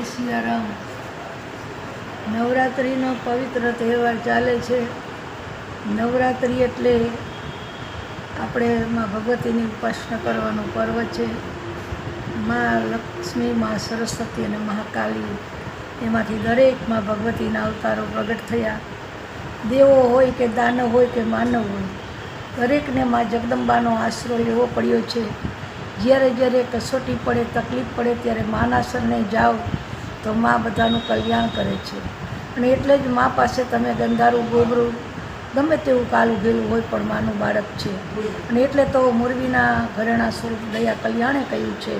સિયારામ। નવરાત્રિનો પવિત્ર તહેવાર ચાલે છે। નવરાત્રિ એટલે આપણે માં ભગવતીની ઉપાસના કરવાનું પર્વ છે। માં લક્ષ્મી, માં સરસ્વતી અને મહાકાલી એમાંથી દરેક માં ભગવતીના અવતારો પ્રગટ થયા। દેવો હોય કે દાનવ હોય કે માનવ હોય, દરેકને માં જગદંબાનો આશરો લેવો પડ્યો છે। જ્યારે જ્યારે કસોટી પડે, તકલીફ પડે ત્યારે માના શરણે જાઓ તો માં બધાનું કલ્યાણ કરે છે। અને એટલે જ માં પાસે તમે ગંધારું, ગોબરું, ગમે તેવું કાલું ઘેલું હોય પણ માનું બાળક છે। અને એટલે તો મોરબીના ઘરેણા સ્વરૂપ દયા કલ્યાણે કહ્યું છે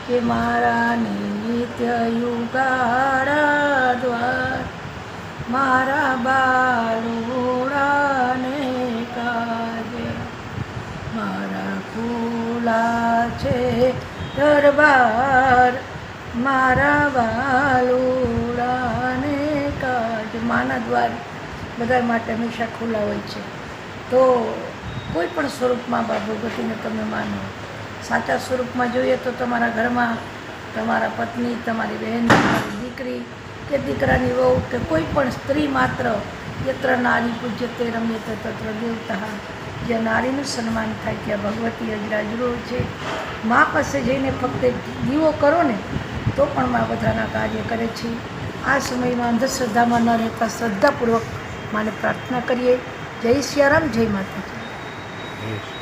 કે મારા નિત્ય યુગાડા દ્વાર, મારા બાલુડાને કાજે, મારા ખુલા છે દરબાર, મારા બાલુડાને કાજે। માના દ્વાર બધા માટે હંમેશા ખુલ્લા હોય છે। તો કોઈ પણ સ્વરૂપમાં બા ભગવતીને તમે માનો। સાચા સ્વરૂપમાં જોઈએ તો તમારા ઘરમાં તમારા પત્ની, તમારી બહેન, તમારી દીકરી કે દીકરાની વહુ કે કોઈ પણ સ્ત્રી માત્ર, યત્ર નારી પૂજ્યતે રમ્યતે તત્ર દેવતા। જ્યાં નારીનું સન્માન થાય ત્યાં ભગવતી અજરાજરૂ હોય છે। મા પાસે જઈને ફક્ત દીવો કરો ને તો પણ મા બધાના કાર્ય કરે છે। આ સમયમાં અંધશ્રદ્ધામાં ન રહેતા શ્રદ્ધાપૂર્વક માને પ્રાર્થના કરીએ। જય સિયારામ, જય માતાજી।